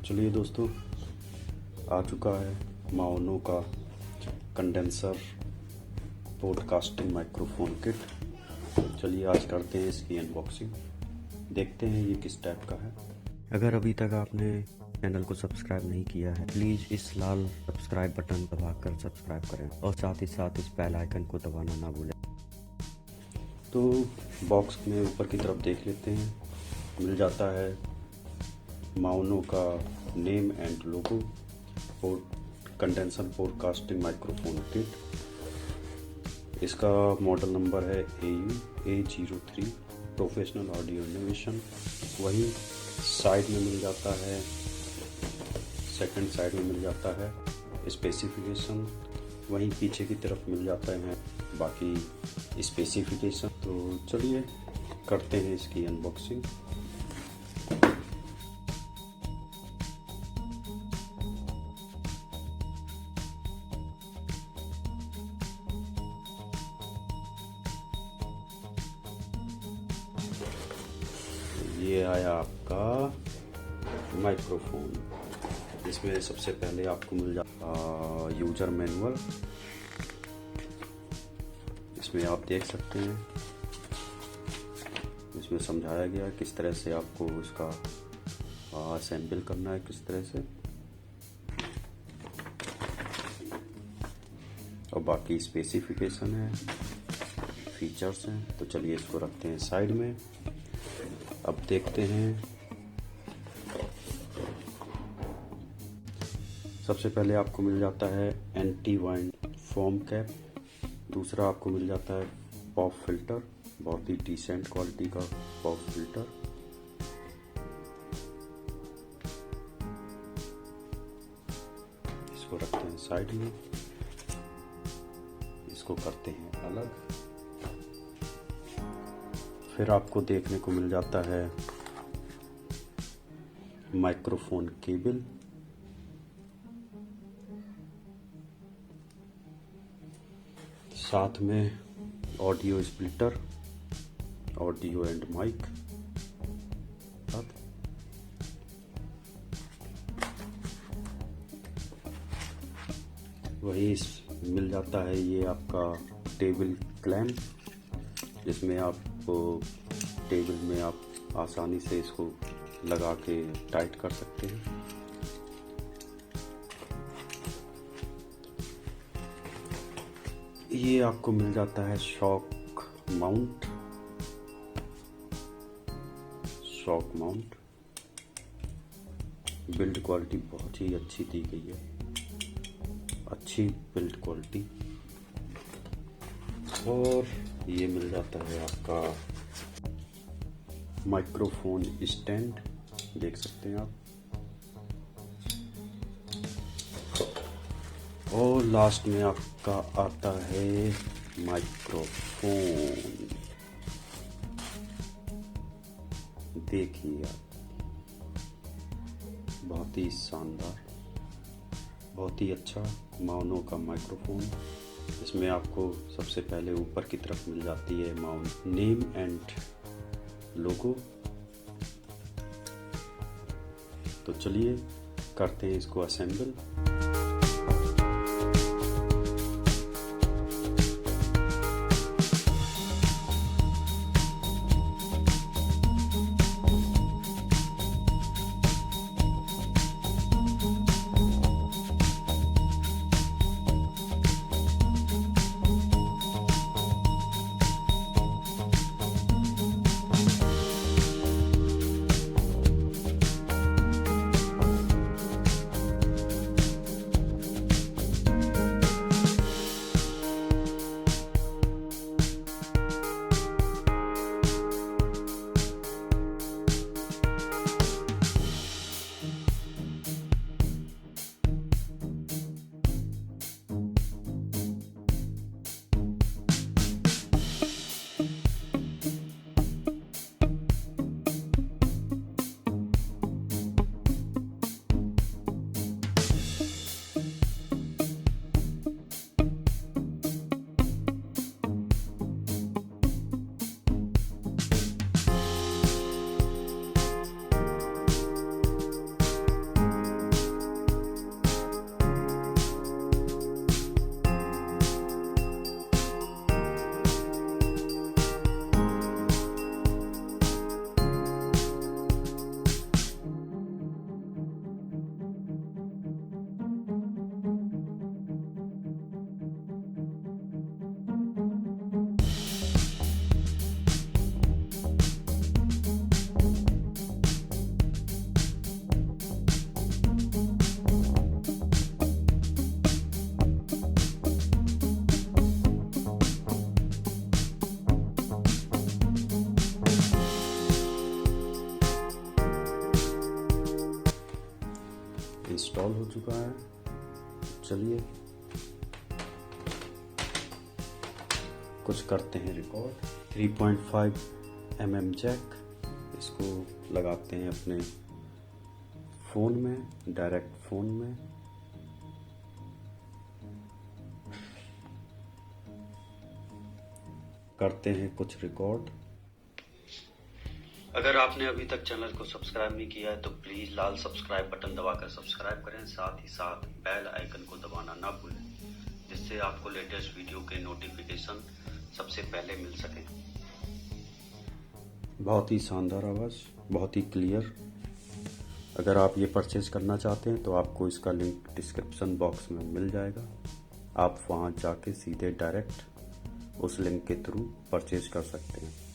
चलिए दोस्तों, आ चुका है माओनो का कंडेंसर पॉडकास्टिंग माइक्रोफोन किट। चलिए आज करते हैं इसकी अनबॉक्सिंग, देखते हैं ये किस टाइप का है। अगर अभी तक आपने चैनल को सब्सक्राइब नहीं किया है, प्लीज़ इस लाल सब्सक्राइब बटन दबाकर सब्सक्राइब करें और साथ ही साथ इस बेल आइकन को दबाना ना भूलें। तो बॉक्स में ऊपर की तरफ देख लेते हैं। मिल जाता है माओनो का नेम एंड लोगो और कंडेंसर पॉडकास्टिंग माइक्रोफोन किट। इसका मॉडल नंबर है AU-A03 प्रोफेशनल ऑडियो इनोवेशन। वहीं साइड में मिल जाता है, सेकंड साइड में मिल जाता है स्पेसिफिकेशन। वहीं पीछे की तरफ मिल जाता है बाकी स्पेसिफिकेशन। तो चलिए करते हैं इसकी अनबॉक्सिंग। ये आया आपका माइक्रोफोन। इसमें सबसे पहले आपको मिल जाता यूजर मैनुअल। इसमें आप देख सकते हैं, इसमें समझाया गया किस तरह से आपको इसका असेंबल करना है, किस तरह से, और बाकी स्पेसिफिकेशन है, फीचर्स हैं। तो चलिए इसको रखते हैं साइड में। अब देखते हैं। सबसे पहले आपको मिल जाता है एंटी वाइंड फोम कैप। दूसरा आपको मिल जाता है पॉप फिल्टर, बहुत ही डिसेंट क्वालिटी का पॉप फिल्टर। इसको रखते हैं साइड में, इसको करते हैं अलग। फिर आपको देखने को मिल जाता है माइक्रोफोन केबल, साथ में audio splitter, audio and mic. वही मिल जाता है ये आपका टेबल क्लैंप, जिसमें आप टेबल में आप आसानी से इसको लगा के टाइट कर सकते हैं। ये आपको मिल जाता है शॉक माउंट। बिल्ड क्वालिटी बहुत ही अच्छी दी गई है, अच्छी बिल्ड क्वालिटी। और ये मिल जाता है आपका माइक्रोफोन स्टैंड, देख सकते हैं आप। और लास्ट में आपका आता है माइक्रोफोन। देखिए आप, बहुत ही शानदार, बहुत ही अच्छा माओनो का माइक्रोफोन। इसमें आपको सबसे पहले ऊपर की तरफ मिल जाती है माओनो नेम एंड लोगो। तो चलिए करते हैं इसको असेंबल। इंस्टॉल हो चुका है। चलिए कुछ करते हैं रिकॉर्ड। 3.5 mm जैक, इसको लगाते हैं अपने फ़ोन में, डायरेक्ट फ़ोन में। करते हैं कुछ रिकॉर्ड। अगर आपने अभी तक चैनल को सब्सक्राइब नहीं किया है तो प्लीज़ लाल सब्सक्राइब बटन दबाकर सब्सक्राइब करें, साथ ही साथ बेल आइकन को दबाना ना भूलें, जिससे आपको लेटेस्ट वीडियो के नोटिफिकेशन सबसे पहले मिल सके। बहुत ही शानदार आवाज़, बहुत ही क्लियर। अगर आप ये परचेज़ करना चाहते हैं तो आपको इसका लिंक डिस्क्रिप्शन बॉक्स में मिल जाएगा। आप वहाँ जाके सीधे डायरेक्ट उस लिंक के थ्रू परचेज़ कर सकते हैं।